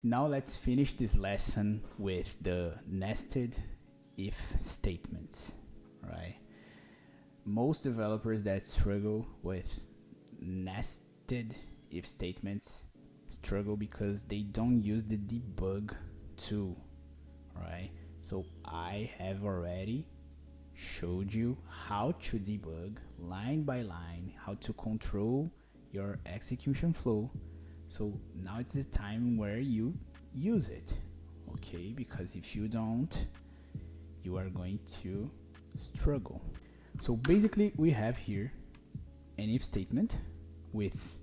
Now let's finish this lesson with the nested if statements, right? Most developers that struggle with nested if statements struggle because they don't use the debug tool, right? So I have already showed you how to debug line by line, how to control your execution flow. So now it's the time where you use it, okay? Because if you don't, you are going to struggle. So basically we have here an if statement with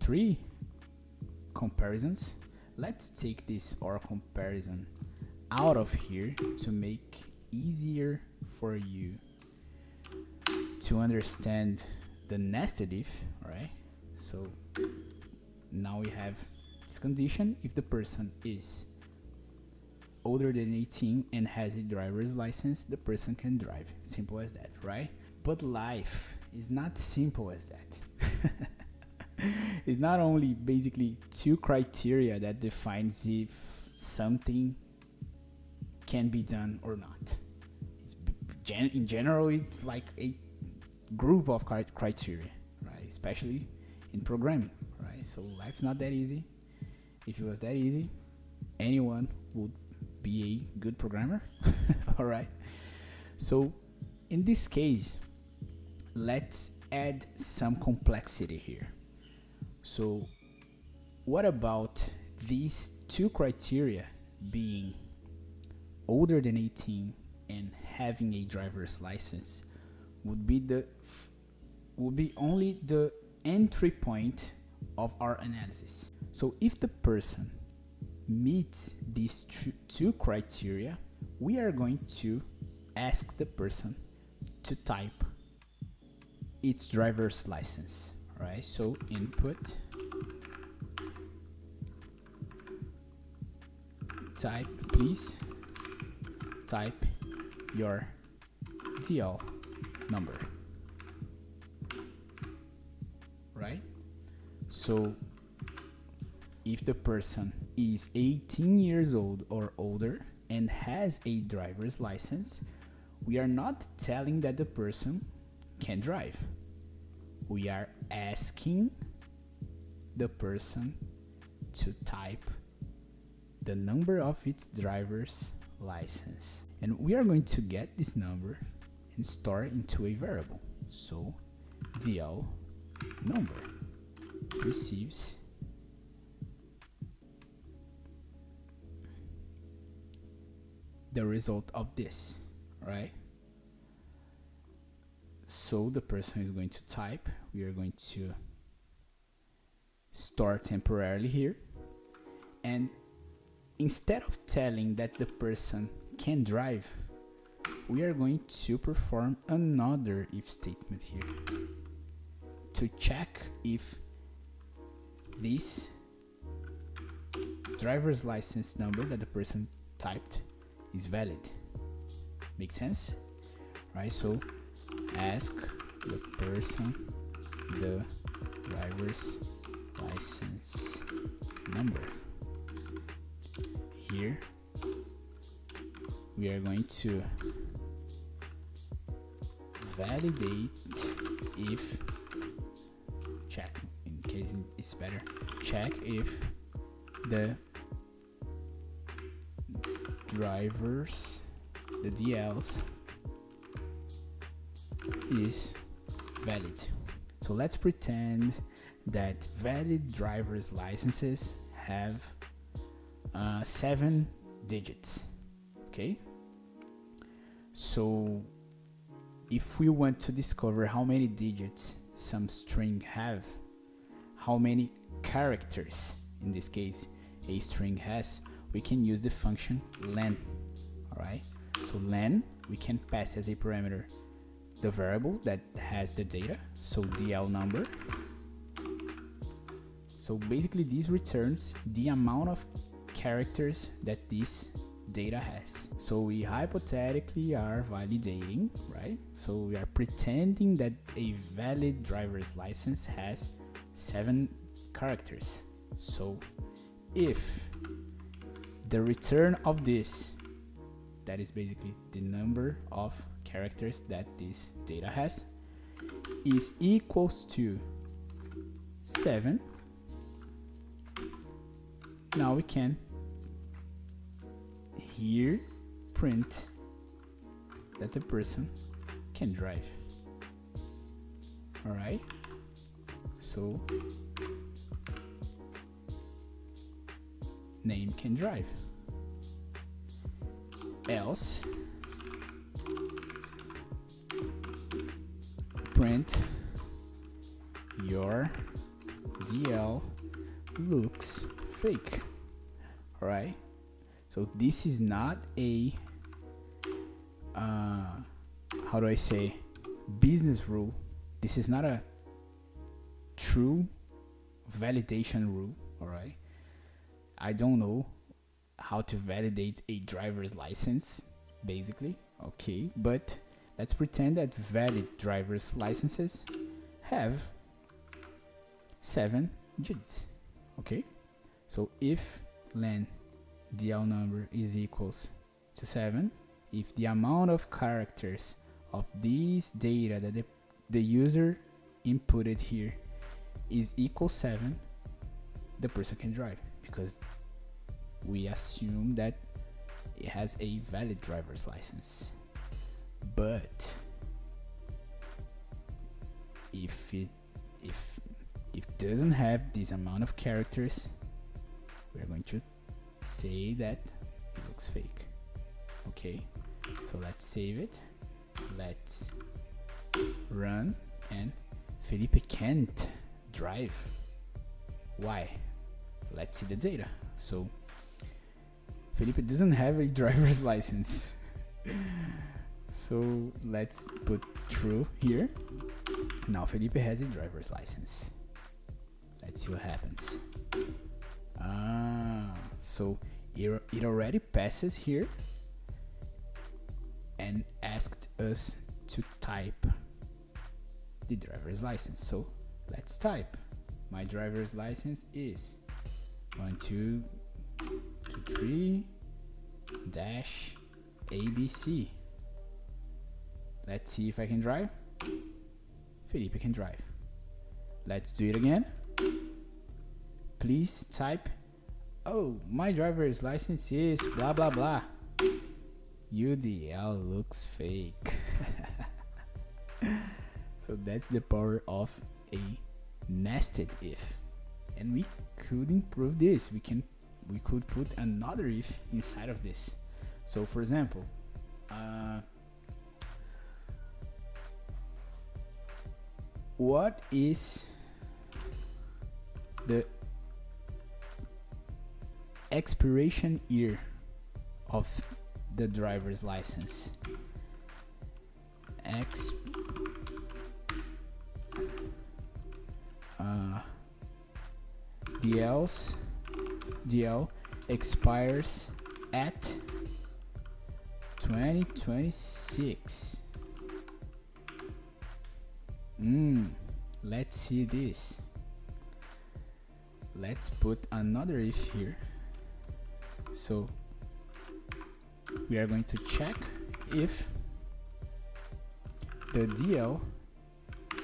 3 comparisons. Let's take this OR comparison out of here to make easier for you to understand the nested if, right? So now we have this condition: if the person is older than 18 and has a driver's license, the person can drive. Simple as that, right? But life is not simple as that. It's not only basically 2 criteria that defines if something can be done or not. In general, it's like a group of criteria, right? Especially in programming, right? So life's not that easy. If it was that easy, anyone would be a good programmer. All right. So in this case, let's add some complexity here. So what about these 2 criteria being older than 18 and having a driver's license would be only the entry point of our analysis. So if the person meets these 2 criteria, we are going to ask the person to type its driver's license, right? So input type, please type your DL number, right? So if the person is 18 years old or older and has a driver's license, we are not telling that the person can drive. We are asking the person to type the number of its driver's license. And we are going to get this number and store it into a variable. So DL number receives the result of this, right? So the person is going to type, we are going to store temporarily here, and instead of telling that the person can drive, we are going to perform another if statement here to check if this driver's license number that the person typed is valid. Make sense? Right? So ask the person the driver's license number. Here we are going to validate if, check in case it's better, check if the drivers, the DLs is valid. So let's pretend that valid driver's licenses have 7 digits. Okay, so if we want to discover how many digits some string have, how many characters in this case a string has, we can use the function len. All right, so len, we can pass as a parameter the variable that has the data, so DL number. So basically this returns the amount of characters that this data has. So we hypothetically are validating, right? So we are pretending that a valid driver's license has 7 characters. So if the return of this, that is basically the number of characters that this data has, is equals to 7, now we can here print that the person can drive. Alright, so name can drive. Else print your DL looks fake. Alright, so this is not a how do I say, business rule. This is not a true validation rule. Alright, I don't know how to validate a driver's license basically, okay, but let's pretend that valid driver's licenses have 7 digits. Okay, so if len DL number is equals to 7, if the amount of characters of these data that the user inputted here is equal 7, the person can drive, because we assume that it has a valid driver's license. But if it doesn't have this amount of characters, we're going to say that it looks fake. Okay, so let's save it, let's run, and Felipe can't drive. Why? Let's see the data. So Felipe doesn't have a driver's license. So let's put true here. Now Felipe has a driver's license. Let's see what happens. So it already passes here and asked us to type the driver's license. So let's type. My driver's license is 1223-ABC. Let's see if I can drive. Felipe can drive. Let's do it again. Please type. Oh, my driver's license is blah blah blah. UDL looks fake. So that's the power of a nested if, and we could improve this. We could put another if inside of this. So for example, what is the expiration year of the driver's license? DL expires at 2026. Let's see this. Let's put another if here. So we are going to check if the DL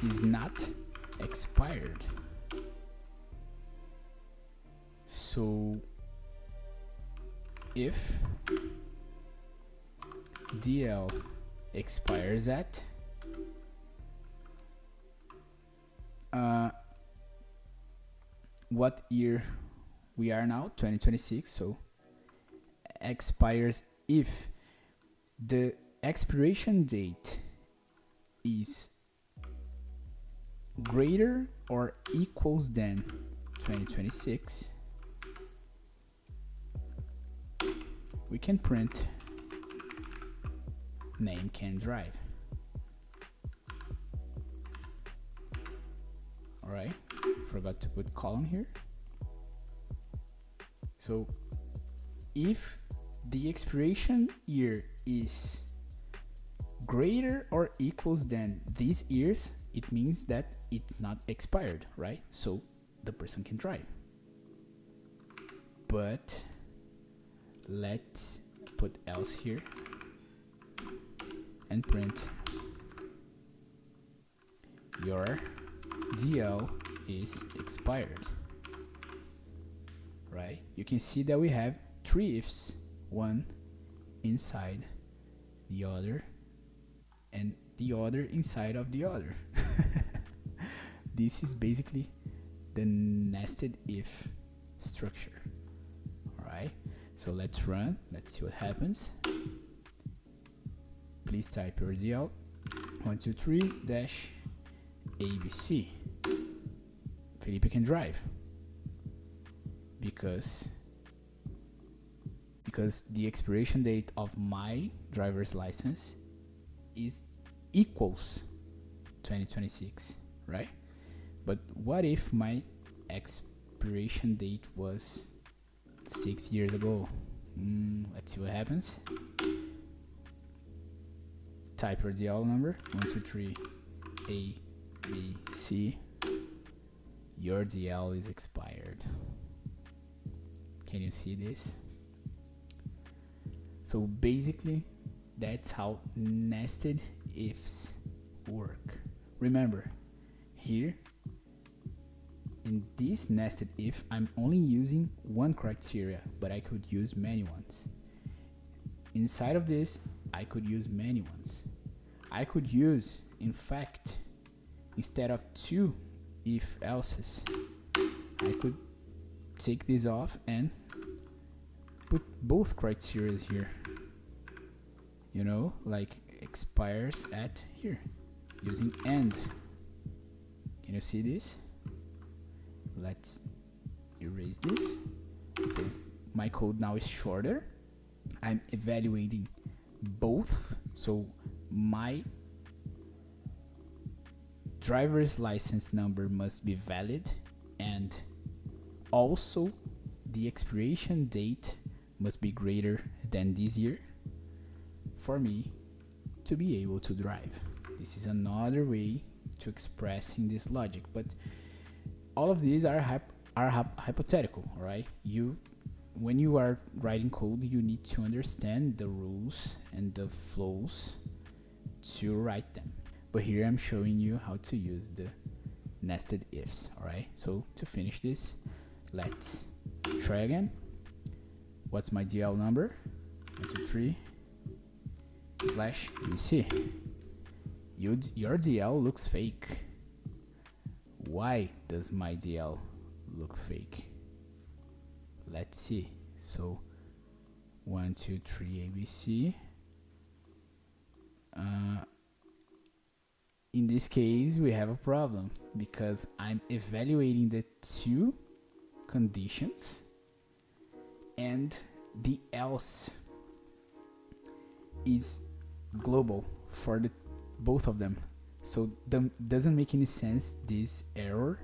is not expired. So if DL expires at what year we are now, 2026, so expires if the expiration date is greater or equals than 2026, we can print name can drive. Alright, forgot to put colon here. So if the expiration year is greater or equals than these years, it means that it's not expired, right? So the person can drive. but let's put else here and print your DL is expired, right? You can see that we have 3 ifs, one inside the other and the other inside of the other. This is basically the nested if structure. All right, so let's run, let's see what happens. Please type your DL 123-ABC. Felipe can drive because the expiration date of my driver's license is equals 2026, right? But what if my expiration date was 6 years ago? Let's see what happens. Type your DL number 123-ABC. Your DL is expired. Can you see this? So basically, that's how nested ifs work. Remember, here in this nested if, I'm only using one criteria, but I could use many ones. Inside of this, I could use many ones. I could use, in fact, instead of 2 if else's, I could take this off and put both criteria here. You know, like expires at here using and. Can you see this? Let's erase this. So my code now is shorter. I'm evaluating both. So my driver's license number must be valid, and also the expiration date must be greater than this year for me to be able to drive. This is another way to expressing this logic, but all of these are hypothetical, right? When you are writing code, you need to understand the rules and the flows to write them. But here I'm showing you how to use the nested ifs. All right, so to finish this, let's try again. What's my DL number? 123/ABC. Your DL looks fake. Why does my DL look fake? Let's see. So 123ABC. In this case, we have a problem because I'm evaluating the 2 conditions and the else is global for the both of them. So doesn't make any sense, this error,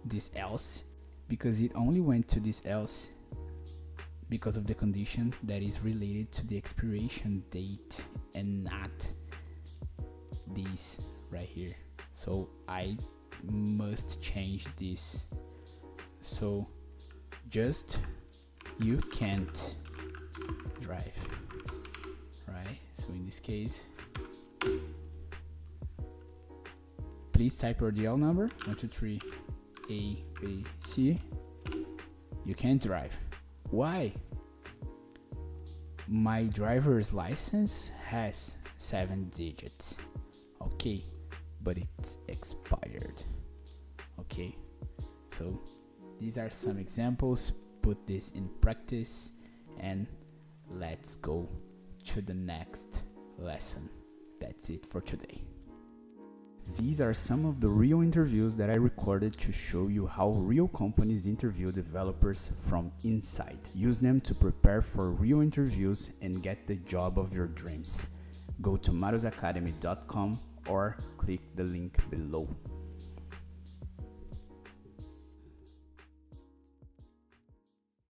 this else, because it only went to this else because of the condition that is related to the expiration date and not these right here. So I must change this. So just you can't drive, right? So in this case, please type your DL number 123ABC. You can't drive. Why? My driver's license has 7 digits. Okay, but it's expired. Okay, so these are some examples. Put this in practice and let's go to the next lesson. That's it for today. These are some of the real interviews that I recorded to show you how real companies interview developers from inside. Use them to prepare for real interviews and get the job of your dreams. Go to matosacademy.com or click the link below.